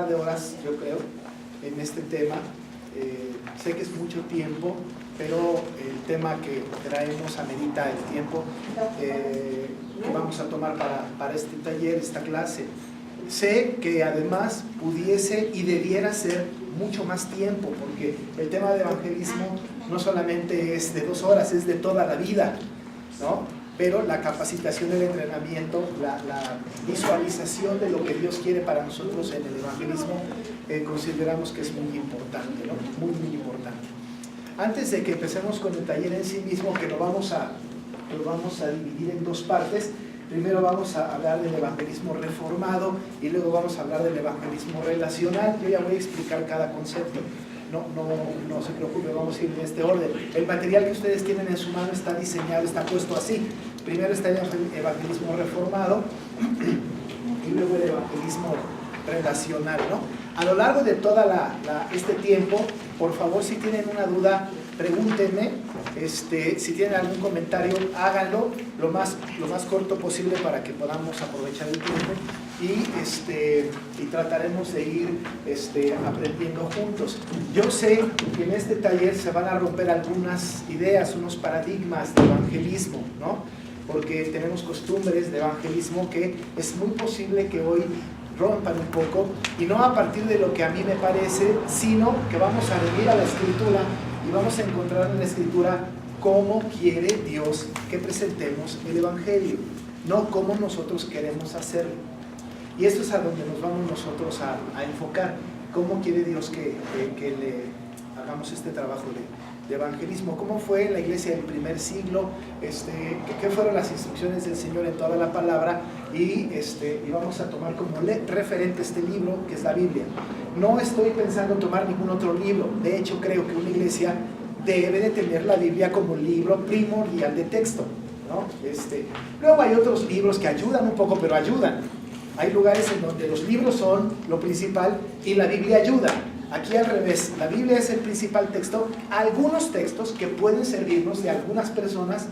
par de horas, yo creo, en este tema. Sé que es mucho tiempo, pero el tema que traemos amerita el tiempo que vamos a tomar para este taller, esta clase. Sé que además pudiese y debiera ser mucho más tiempo, porque el tema de evangelismo no solamente es de 2 horas, es de toda la vida, ¿no? Pero la capacitación, el entrenamiento, la visualización de lo que Dios quiere para nosotros en el evangelismo, consideramos que es muy importante, ¿no? Muy, muy importante. Antes de que empecemos con el taller en sí mismo, que lo vamos a dividir en 2 partes, primero vamos a hablar del evangelismo reformado y luego vamos a hablar del evangelismo relacional. Yo ya voy a explicar cada concepto. No se preocupe, vamos a ir en este orden. El material que ustedes tienen en su mano está diseñado, está puesto así. Primero está el evangelismo reformado y luego el evangelismo relacional, ¿no? A lo largo de todo este tiempo, por favor, si tienen una duda, pregúntenme. Si tienen algún comentario, háganlo lo más corto posible para que podamos aprovechar el tiempo y trataremos de ir aprendiendo juntos. Yo sé que en este taller se van a romper algunas ideas, unos paradigmas de evangelismo, ¿no? Porque tenemos costumbres de evangelismo que es muy posible que hoy rompan un poco, y no a partir de lo que a mí me parece, sino que vamos a venir a la Escritura y vamos a encontrar en la Escritura cómo quiere Dios que presentemos el Evangelio, no cómo nosotros queremos hacerlo. Y esto es a donde nos vamos nosotros a enfocar, cómo quiere Dios que le hagamos este trabajo de evangelismo, cómo fue la iglesia del primer siglo, qué fueron las instrucciones del Señor en toda la palabra, y vamos a tomar como referente este libro que es la Biblia. No estoy pensando en tomar ningún otro libro, de hecho creo que una iglesia debe de tener la Biblia como libro primordial de texto, ¿no? Luego hay otros libros que ayudan un poco, pero ayudan. Hay lugares en donde los libros son lo principal y la Biblia ayuda. Aquí al revés, la Biblia es el principal texto. Algunos textos que pueden servirnos de algunas personas,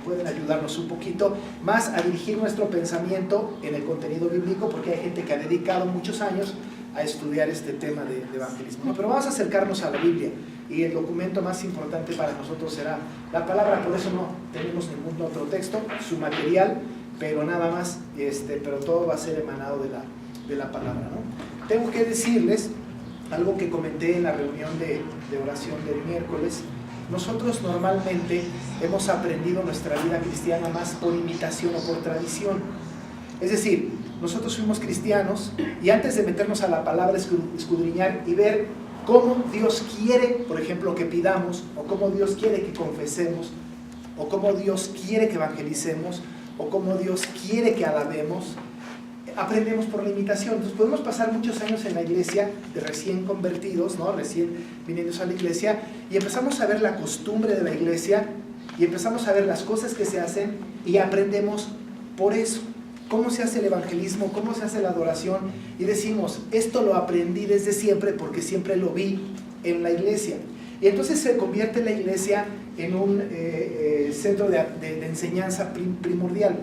pueden ayudarnos un poquito más a dirigir nuestro pensamiento en el contenido bíblico, porque hay gente que ha dedicado muchos años a estudiar este tema de evangelismo, ¿no? Pero vamos a acercarnos a la Biblia, y el documento más importante para nosotros será la palabra. Por eso no tenemos ningún otro texto, su material, pero nada más, pero todo va a ser emanado de la palabra, ¿no? Tengo que decirles algo que comenté en la reunión de oración del miércoles. Nosotros normalmente hemos aprendido nuestra vida cristiana más por imitación o por tradición. Es decir, nosotros fuimos cristianos y antes de meternos a la palabra, escudriñar y ver cómo Dios quiere, por ejemplo, que pidamos, o cómo Dios quiere que confesemos, o cómo Dios quiere que evangelicemos, o cómo Dios quiere que alabemos, aprendemos por la imitación. Entonces podemos pasar muchos años en la iglesia de recién convertidos, ¿no? Recién viniendo a la iglesia, y empezamos a ver la costumbre de la iglesia y empezamos a ver las cosas que se hacen y aprendemos por eso. Cómo se hace el evangelismo, cómo se hace la adoración, y decimos, esto lo aprendí desde siempre porque siempre lo vi en la iglesia. Y entonces se convierte la iglesia en un centro de enseñanza primordial.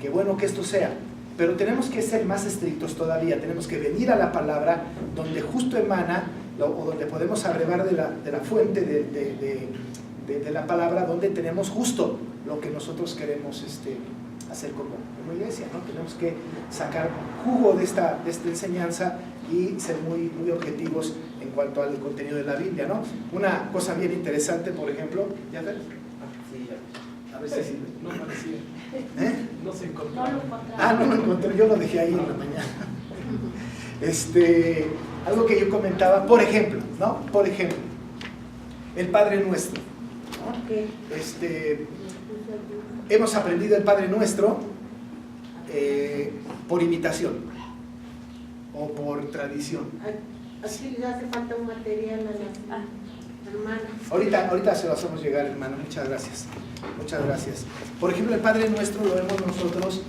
Qué bueno que esto sea. Pero tenemos que ser más estrictos todavía, tenemos que venir a la palabra donde justo emana, o donde podemos abrevar de la fuente de la palabra, donde tenemos justo lo que nosotros queremos hacer como iglesia, ¿no? Tenemos que sacar jugo de esta enseñanza y ser muy, muy objetivos en cuanto al contenido de la Biblia, ¿no? Una cosa bien interesante, por ejemplo, ¿ya ves? Sí, ya. A ver si no parecía. No se encontró. No lo encontré, yo lo dejé ahí en la mañana. Algo que yo comentaba, por ejemplo, ¿no? Por ejemplo, el Padre Nuestro, ¿no? Okay. Hemos aprendido el Padre Nuestro por imitación o por tradición. Así le hace falta un material a la hermana. Ahorita se lo hacemos llegar, hermano. Muchas gracias. Muchas gracias. Por ejemplo, el Padre Nuestro lo hemos nosotros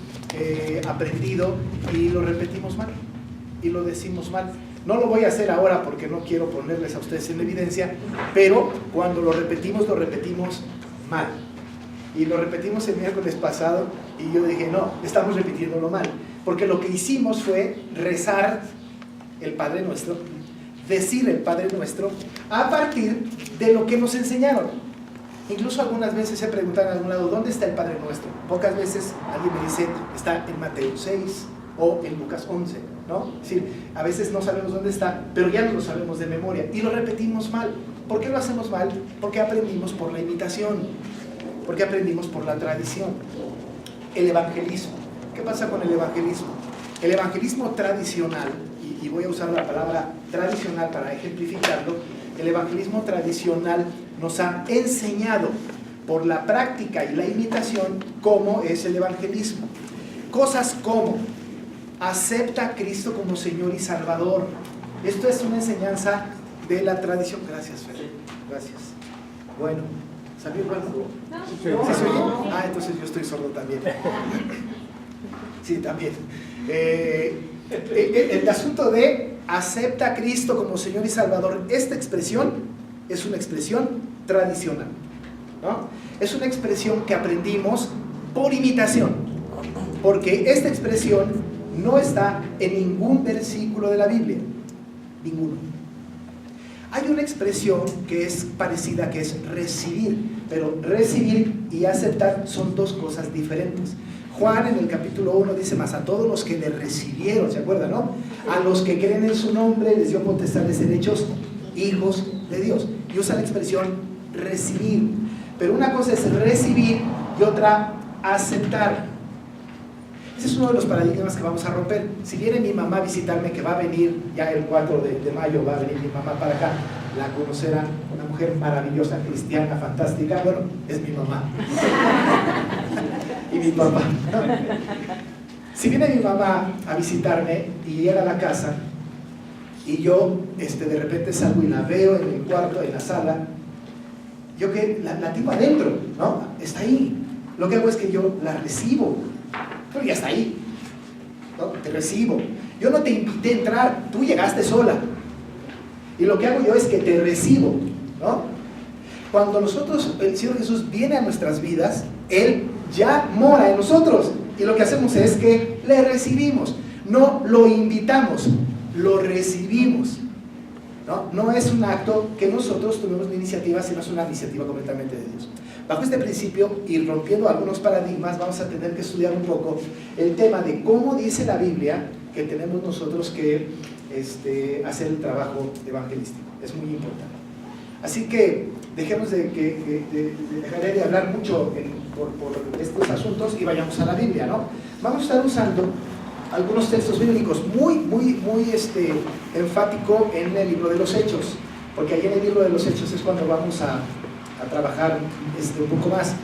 aprendido y lo repetimos mal y lo decimos mal. No lo voy a hacer ahora porque no quiero ponerles a ustedes en evidencia, pero cuando lo repetimos mal. Y lo repetimos el miércoles pasado y yo dije, no, estamos repitiéndolo mal. Porque lo que hicimos fue rezar el Padre Nuestro, decir el Padre Nuestro, a partir de lo que nos enseñaron. Incluso algunas veces se preguntan en algún lado, ¿dónde está el Padre Nuestro? Pocas veces alguien me dice, está en Mateo 6 o en Lucas 11, ¿no? Es decir, a veces no sabemos dónde está, pero ya no lo sabemos de memoria y lo repetimos mal. ¿Por qué lo hacemos mal? Porque aprendimos por la imitación, porque aprendimos por la tradición. El evangelismo. ¿Qué pasa con el evangelismo? El evangelismo tradicional, y voy a usar la palabra tradicional para ejemplificarlo, el evangelismo tradicional nos ha enseñado por la práctica y la imitación cómo es el evangelismo. Cosas como acepta a Cristo como Señor y Salvador. Esto es una enseñanza de la tradición. Gracias, Fer. Gracias. Bueno, ¿salió algo? ¿Sí se oye? Ah, entonces yo estoy sordo también. Sí, también. El asunto de acepta a Cristo como Señor y Salvador, esta expresión es una expresión tradicional, ¿no? Es una expresión que aprendimos por imitación, porque esta expresión no está en ningún versículo de la Biblia, ninguno. Hay una expresión que es parecida, que es recibir, pero recibir y aceptar son dos cosas diferentes. Juan en el capítulo 1 dice, más a todos los que le recibieron, ¿se acuerdan, no? A los que creen en su nombre les dio potestad de ser hechos hijos de Dios. Y usa la expresión recibir. Pero una cosa es recibir y otra aceptar. Ese es uno de los paradigmas que vamos a romper. Si viene mi mamá a visitarme, que va a venir ya el 4 de mayo, va a venir mi mamá para acá, la conocerán, una mujer maravillosa, cristiana, fantástica. Bueno, es mi mamá. Y mi papá. Si viene mi mamá a visitarme y llega a la casa y yo de repente salgo y la veo en el cuarto, en la sala, yo que la tengo adentro, ¿no? Está ahí. Lo que hago es que yo la recibo, pero ya está ahí, ¿no? Te recibo. Yo no te invité a entrar, tú llegaste sola. Y lo que hago yo es que te recibo, ¿no? Cuando nosotros, el Señor Jesús viene a nuestras vidas, Él ya mora en nosotros. Y lo que hacemos es que le recibimos. No lo invitamos, lo recibimos, ¿no? No es un acto que nosotros tuvimos la iniciativa, sino es una iniciativa completamente de Dios. Bajo este principio, y rompiendo algunos paradigmas, vamos a tener que estudiar un poco el tema de cómo dice la Biblia que tenemos nosotros que hacer el trabajo evangelístico. Es muy importante. Así que dejemos dejaré de hablar mucho por estos asuntos y vayamos a la Biblia, ¿no? Vamos a estar usando algunos textos bíblicos muy enfático en el libro de los Hechos, porque ahí en el libro de los Hechos es cuando vamos a trabajar un poco más.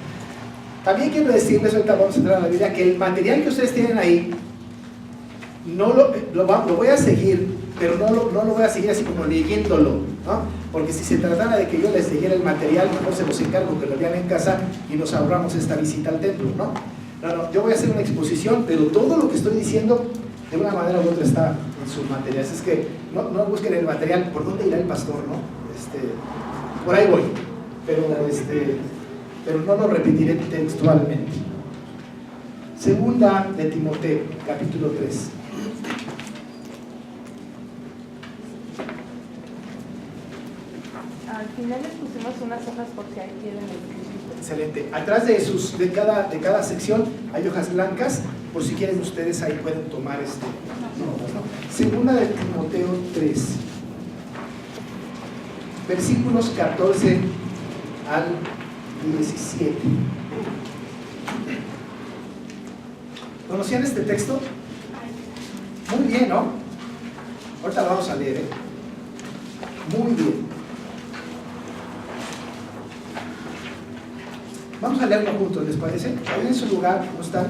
También quiero decirles, ahorita vamos a entrar a la Biblia, que el material que ustedes tienen ahí no lo voy a seguir, pero no lo voy a seguir así como leyéndolo, ¿no? Porque si se tratara de que yo les leyera el material, mejor se los encargo que lo vean en casa y nos ahorramos esta visita al templo, ¿no? No, yo voy a hacer una exposición, pero todo lo que estoy diciendo de una manera u otra está en sus materiales. Es que no busquen el material, ¿por dónde irá el pastor, no? Por ahí voy, pero no lo repetiré textualmente. Segunda de Timoteo, capítulo 3. Al final les pusimos unas hojas por si ahí quieren escribir. Excelente. Atrás de cada sección hay hojas blancas, por si quieren ustedes ahí pueden tomar notas, ¿no? Segunda de Timoteo 3, versículos 14 al 17. ¿Conocían este texto? Muy bien, ¿no? Ahorita lo vamos a leer, ¿eh? Muy bien. Vamos a leerlo juntos, ¿les parece? Ahí en su lugar, ¿no están?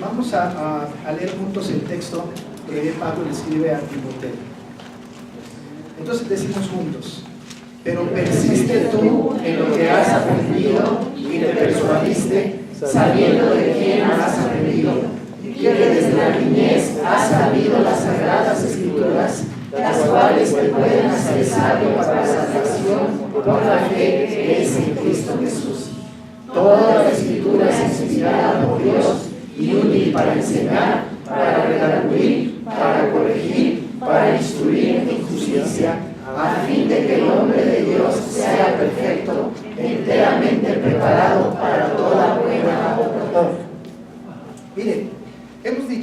Vamos a leer juntos el texto que Pablo le escribe a Timoteo. Entonces decimos juntos: pero persiste tú en lo que has aprendido y te persuadiste, sabiendo de quién has aprendido, y que desde la niñez has sabido las sagradas escrituras, las cuales te pueden hacer sabio para la salvación por la fe que es en Cristo Jesús. Toda la escritura es inspirada por Dios y útil para enseñar, para redarguir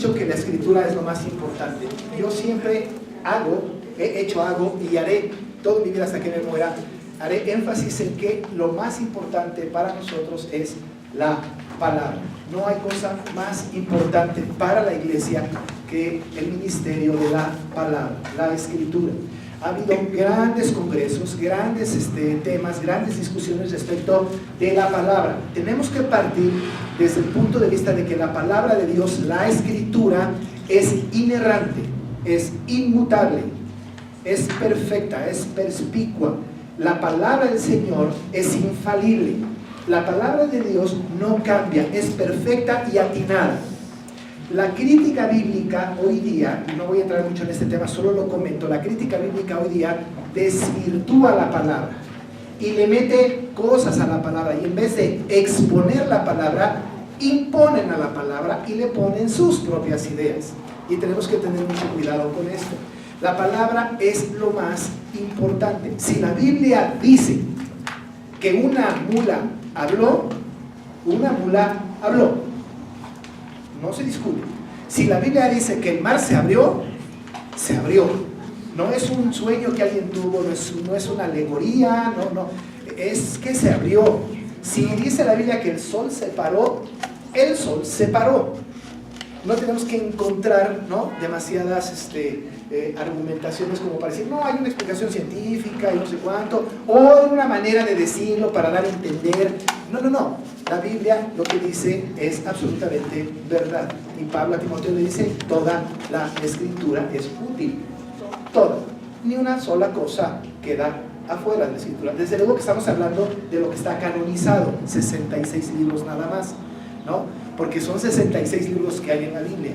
dicho que la escritura es lo más importante. Yo siempre he hecho y haré toda mi vida hasta que me muera, haré énfasis en que lo más importante para nosotros es la palabra. No hay cosa más importante para la iglesia que el ministerio de la palabra, la escritura. Ha habido grandes congresos, grandes temas, grandes discusiones respecto de la palabra. Tenemos que partir desde el punto de vista de que la palabra de Dios, la escritura, es inerrante, es inmutable, es perfecta, es perspicua. La palabra del Señor es infalible. La palabra de Dios no cambia, es perfecta y atinada. La crítica bíblica hoy día, y no voy a entrar mucho en este tema, solo lo comento, la crítica bíblica hoy día desvirtúa la palabra y le mete cosas a la palabra, y en vez de exponer la palabra, imponen a la palabra y le ponen sus propias ideas. Y tenemos que tener mucho cuidado con esto. La palabra es lo más importante. Si la Biblia dice que una mula habló, no se discute. Si la Biblia dice que el mar se abrió, se abrió. No es un sueño que alguien tuvo, no es una alegoría, no, es que se abrió. Si dice la Biblia que el sol se paró, el sol se paró. No tenemos que encontrar, ¿no?, demasiadas argumentaciones como para decir, no, hay una explicación científica y no sé cuánto, o una manera de decirlo para dar a entender. No. La Biblia lo que dice es absolutamente verdad. Y Pablo a Timoteo le dice, toda la escritura es útil. Toda. Ni una sola cosa queda afuera de la escritura. Desde luego que estamos hablando de lo que está canonizado, 66 libros nada más, ¿no? Porque son 66 libros que hay en la Biblia.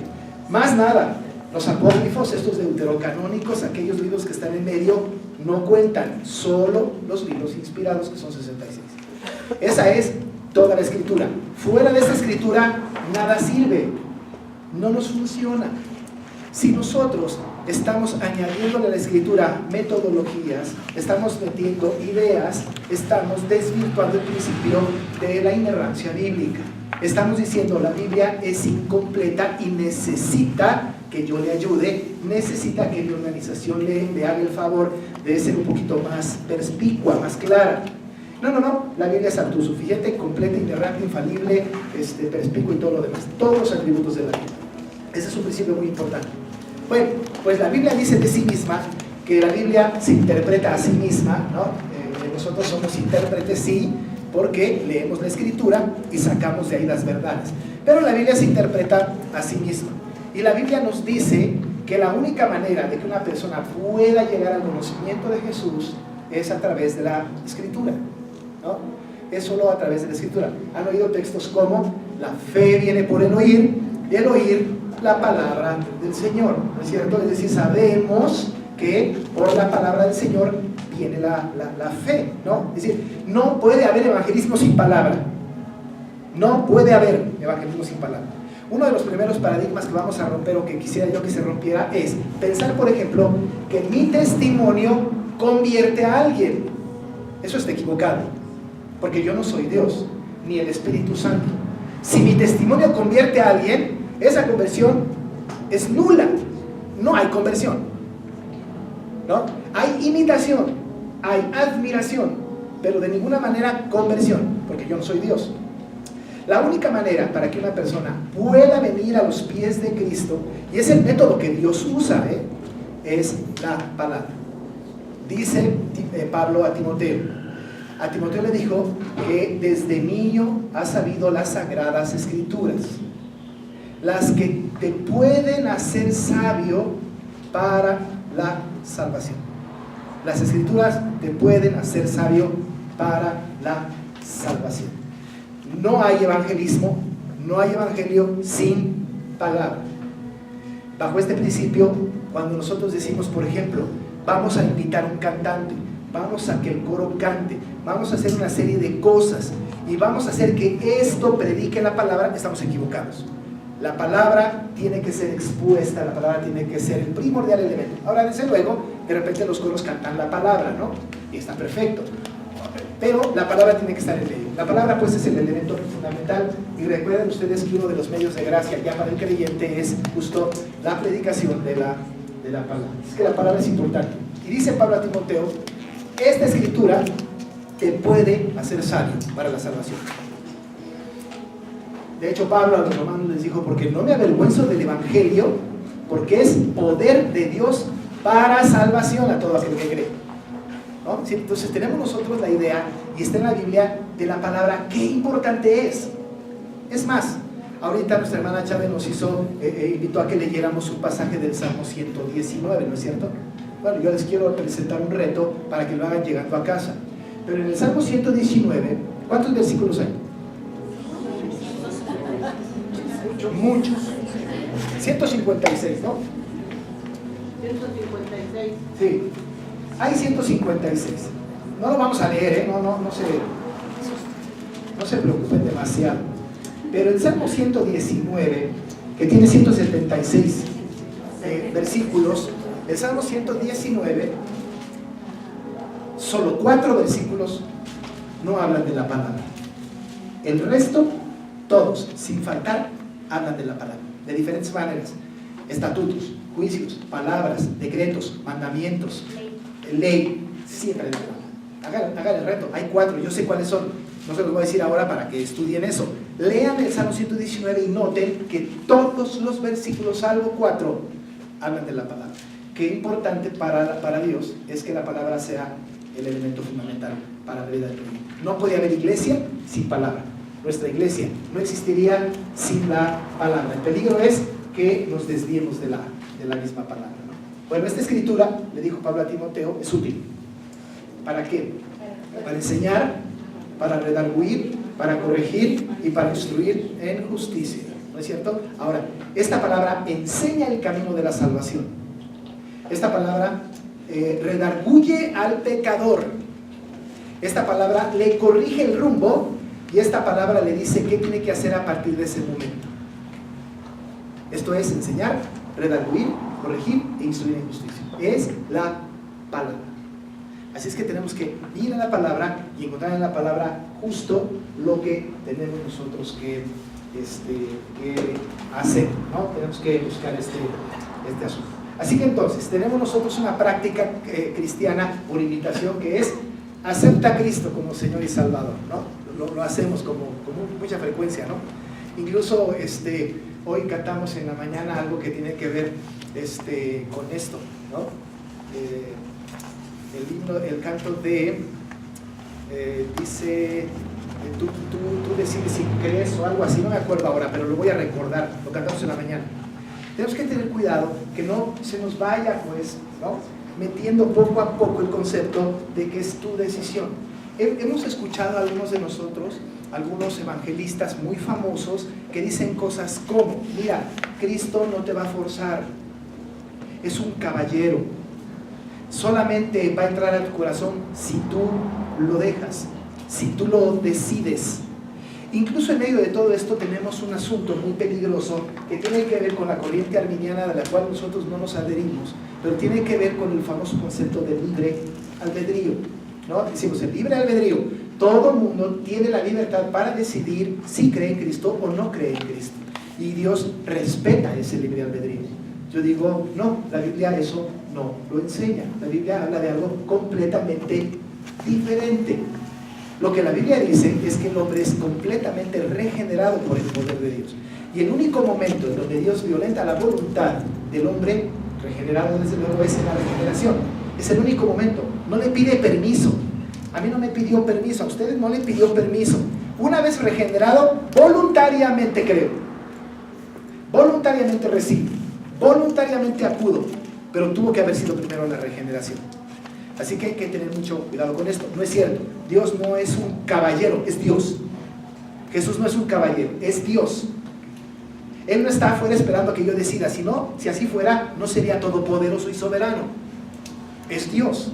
Más nada. Los apócrifos, estos deuterocanónicos, aquellos libros que están en medio, no cuentan, solo los libros inspirados, que son 66. Esa es toda la escritura. Fuera de esta escritura, nada sirve, no nos funciona. Si nosotros estamos añadiéndole a la escritura metodologías, estamos metiendo ideas, estamos desvirtuando el principio de la inerrancia bíblica. Estamos diciendo, la Biblia es incompleta y necesita que yo le ayude, necesita que mi organización le haga el favor de ser un poquito más perspicua, más clara. No, la Biblia es autosuficiente, completa, inerrante, infalible, perspicua y todo lo demás, todos los atributos de la Biblia. Ese es un principio muy importante. Bueno, pues la Biblia dice de sí misma que la Biblia se interpreta a sí misma, ¿no? Nosotros somos intérpretes, sí, porque leemos la escritura y sacamos de ahí las verdades. Pero la Biblia se interpreta a sí misma. Y la Biblia nos dice que la única manera de que una persona pueda llegar al conocimiento de Jesús es a través de la escritura, ¿no? Es solo a través de la escritura. Han oído textos como la fe viene por el oír, y el oír la palabra del Señor, ¿no es cierto? Es decir, sabemos que por la palabra del Señor viene la fe, ¿no? Es decir, no puede haber evangelismo sin palabra. No puede haber evangelismo sin palabra. Uno de los primeros paradigmas que vamos a romper, o que quisiera yo que se rompiera, es pensar, por ejemplo, que mi testimonio convierte a alguien. Eso está equivocado, porque yo no soy Dios, ni el Espíritu Santo. Si mi testimonio convierte a alguien, esa conversión es nula. No hay conversión, ¿no? Hay imitación, hay admiración, pero de ninguna manera conversión, porque yo no soy Dios. La única manera para que una persona pueda venir a los pies de Cristo, y es el método que Dios usa, es la palabra. Dice Pablo a Timoteo le dijo que desde niño ha sabido las sagradas escrituras, las que te pueden hacer sabio para la salvación. Las escrituras te pueden hacer sabio para la salvación. No hay evangelismo, no hay evangelio sin palabra. Bajo este principio, cuando nosotros decimos, por ejemplo, vamos a invitar a un cantante, vamos a que el coro cante, vamos a hacer una serie de cosas y vamos a hacer que esto predique la palabra, estamos equivocados. La palabra tiene que ser expuesta, la palabra tiene que ser el primordial elemento. Ahora, desde luego, de repente los coros cantan la palabra, ¿no? Y está perfecto. pero la palabra tiene que estar en medio. La palabra pues es el elemento fundamental, y recuerden ustedes que uno de los medios de gracia ya para el creyente es justo la predicación de la palabra. Es que la palabra es importante. Y dice Pablo a Timoteo, esta escritura te puede hacer sabio para la salvación. De hecho, Pablo a los romanos les dijo, porque no me avergüenzo del evangelio, porque es poder de Dios para salvación a todo aquel que cree, ¿no? Sí, entonces tenemos nosotros la idea, y está en la Biblia, de la palabra, qué importante es. Es más, ahorita nuestra hermana Chávez nos invitó a que leyéramos un pasaje del Salmo 119, ¿no es cierto? Bueno, yo les quiero presentar un reto para que lo hagan llegando a casa. Pero en el Salmo 119, ¿cuántos versículos hay? Muchos. 156, ¿no? 156. Sí, hay 156. No lo vamos a leer, no se preocupen demasiado. Pero el Salmo 119, que tiene 176 versículos, el Salmo 119, solo 4 versículos no hablan de la palabra. El resto, todos, sin faltar, hablan de la palabra, de diferentes maneras. Estatutos, juicios, palabras, decretos, mandamientos, ley, siempre de la palabra. Hagan el reto, hay 4, yo sé cuáles son, no se los voy a decir ahora para que estudien eso. Lean el Salmo 119 y noten que todos los versículos, salvo 4, hablan de la palabra. Qué importante para Dios es que la palabra sea el elemento fundamental para la vida del mundo. No puede haber iglesia sin palabra. Nuestra iglesia no existiría sin la palabra. El peligro es que nos desviemos de la misma palabra, ¿no? Bueno, esta escritura, le dijo Pablo a Timoteo, es útil. ¿Para qué? Para enseñar, para redarguir, para corregir y para instruir en justicia, ¿no es cierto? Ahora, esta palabra enseña el camino de la salvación. Esta palabra redarguye al pecador. Esta palabra le corrige el rumbo, y esta palabra le dice qué tiene que hacer a partir de ese momento. Esto es enseñar, redarguir, corregir e instruir en justicia. Es la palabra. Así es que tenemos que ir a la palabra y encontrar en la palabra justo lo que tenemos nosotros que hacer, ¿no? Tenemos que buscar este asunto. Así que entonces, tenemos nosotros una práctica cristiana por imitación, que es acepta a Cristo como Señor y Salvador, ¿no? Lo hacemos con mucha frecuencia, ¿no? Incluso hoy cantamos en la mañana algo que tiene que ver con esto, ¿no? El canto de dice tú decides si crees o algo así, no me acuerdo ahora, pero lo voy a recordar, lo cantamos en la mañana. Tenemos que tener cuidado que no se nos vaya, pues, ¿no?, metiendo poco a poco el concepto de que es tu decisión. Hemos escuchado a algunos de nosotros, algunos evangelistas muy famosos, que dicen cosas como, mira, Cristo no te va a forzar, es un caballero, solamente va a entrar a tu corazón si tú lo dejas, si tú lo decides. Incluso en medio de todo esto tenemos un asunto muy peligroso que tiene que ver con la corriente arminiana, de la cual nosotros no nos adherimos, pero tiene que ver con el famoso concepto de libre albedrío, ¿no? Decimos el libre albedrío. Todo el mundo tiene la libertad para decidir si cree en Cristo o no cree en Cristo, y Dios respeta ese libre albedrío. Yo digo, no, la Biblia eso no lo enseña. La Biblia habla de algo completamente diferente. Lo que la Biblia dice es que el hombre es completamente regenerado por el poder de Dios. Y el único momento en donde Dios violenta la voluntad del hombre regenerado, desde luego, es en la regeneración. Es el único momento. No le pide permiso. A mí no me pidió permiso, a ustedes no le pidió permiso. Una vez regenerado, voluntariamente creo, voluntariamente recibo, voluntariamente acudo, pero tuvo que haber sido primero la regeneración. Así que hay que tener mucho cuidado con esto. No es cierto, Dios no es un caballero, es Dios. Jesús no es un caballero, es Dios. Él no está afuera esperando a que yo decida, sino, si así fuera, no sería todopoderoso y soberano. Es Dios.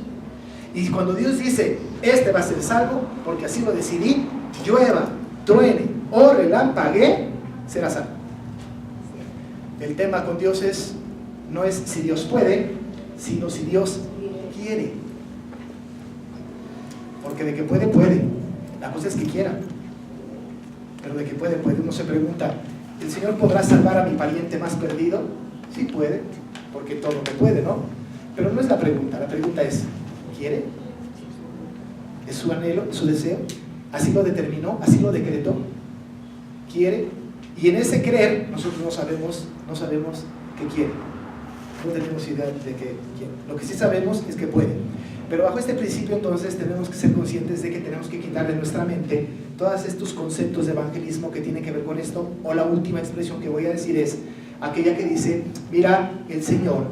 Y cuando Dios dice, este va a ser salvo, porque así lo decidí, llueva, truene o relampaguee, será salvo. El tema con Dios no es si Dios puede, sino si Dios quiere. porque de que puede, puede. La cosa es que quiera. Pero de que puede, puede. Uno se pregunta, ¿el Señor podrá salvar a mi pariente más perdido? Sí puede, porque todo lo puede, ¿no? Pero no es la pregunta es, ¿quiere? ¿Es su anhelo, es su deseo? ¿Así lo determinó? ¿Así lo decretó? ¿Quiere? Y en ese creer, nosotros no sabemos qué quiere. No tenemos idea de qué quiere. Lo que sí sabemos es que puede. Pero bajo este principio, entonces, tenemos que ser conscientes de que tenemos que quitar de nuestra mente todos estos conceptos de evangelismo que tienen que ver con esto, o la última expresión que voy a decir es aquella que dice, mira, el Señor,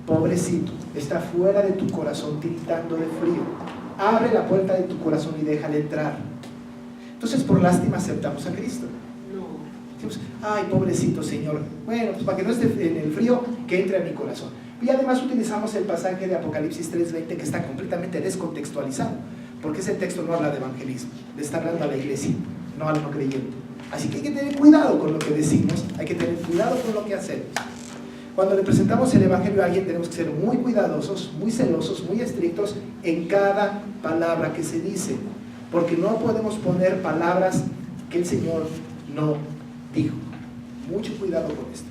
pobrecito, está fuera de tu corazón tiritando de frío. Abre la puerta de tu corazón y déjale entrar. Entonces, por lástima, aceptamos a Cristo. Decimos, ay, pobrecito Señor. Bueno, pues para que no esté en el frío, que entre a mi corazón. Y además utilizamos el pasaje de Apocalipsis 3:20 que está completamente descontextualizado, porque ese texto no habla de evangelismo, le está hablando a la iglesia, no al no creyente. Así que hay que tener cuidado con lo que decimos, hay que tener cuidado con lo que hacemos. Cuando le presentamos el evangelio a alguien tenemos que ser muy cuidadosos, muy celosos, muy estrictos en cada palabra que se dice, porque no podemos poner palabras que el Señor no dijo. Mucho cuidado con esto.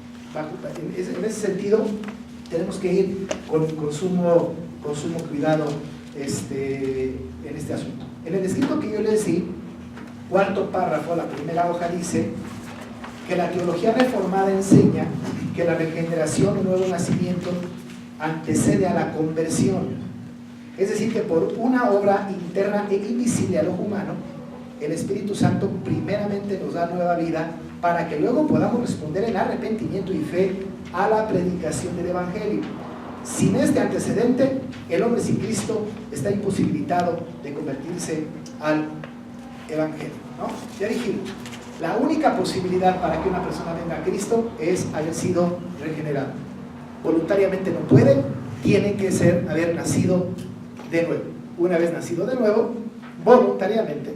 En ese sentido tenemos que ir con sumo cuidado en este asunto. En el escrito que yo les di, cuarto párrafo, la primera hoja dice que la teología reformada enseña que la regeneración o nuevo nacimiento antecede a la conversión. Es decir, que por una obra interna e invisible al ojo humano, el Espíritu Santo primeramente nos da nueva vida para que luego podamos responder en arrepentimiento y fe a la predicación del Evangelio. Sin este antecedente, el hombre sin Cristo está imposibilitado de convertirse al Evangelio, ¿no? Ya dijimos, la única posibilidad para que una persona venga a Cristo es haber sido regenerado. Voluntariamente no puede, tiene que haber nacido de nuevo. Una vez nacido de nuevo, voluntariamente,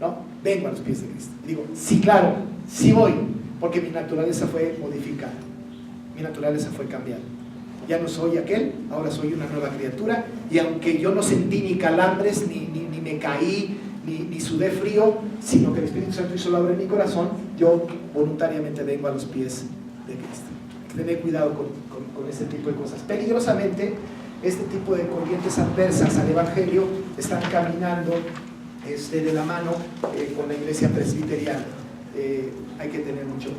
¿no? Vengo a los pies de Cristo. Y digo, sí, claro, sí voy, porque mi naturaleza fue modificada, mi naturaleza fue cambiada. Ya no soy aquel, ahora soy una nueva criatura, y aunque yo no sentí ni calambres, ni me caí, ni sudé frío, sino que el Espíritu Santo hizo la obra en mi corazón, yo voluntariamente vengo a los pies de Cristo. Hay que tener cuidado con este tipo de cosas. Peligrosamente, este tipo de corrientes adversas al Evangelio están caminando de la mano con la iglesia presbiteriana. Hay que tener mucho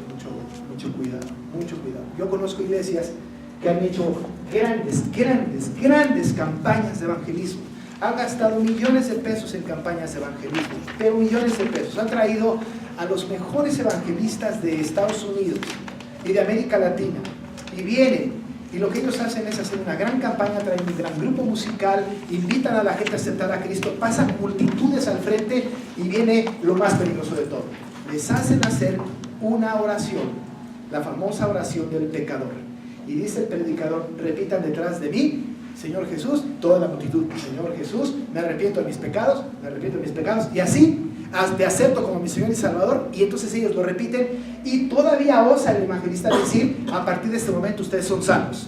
cuidado. Yo conozco iglesias que han hecho grandes campañas de evangelismo. Han gastado millones de pesos en campañas de evangelismo, pero millones de pesos. Han traído a los mejores evangelistas de Estados Unidos y de América Latina, y vienen, y lo que ellos hacen es hacer una gran campaña, traen un gran grupo musical, invitan a la gente a aceptar a Cristo, pasan multitudes al frente, y viene lo más peligroso de todo: les hacen hacer una oración, la famosa oración del pecador, y dice el predicador: repitan detrás de mí, Señor Jesús, toda la multitud, Señor Jesús, me arrepiento de mis pecados, y así te acepto como mi Señor y Salvador. Y entonces ellos lo repiten, y todavía osa el evangelista decir: a partir de este momento ustedes son salvos.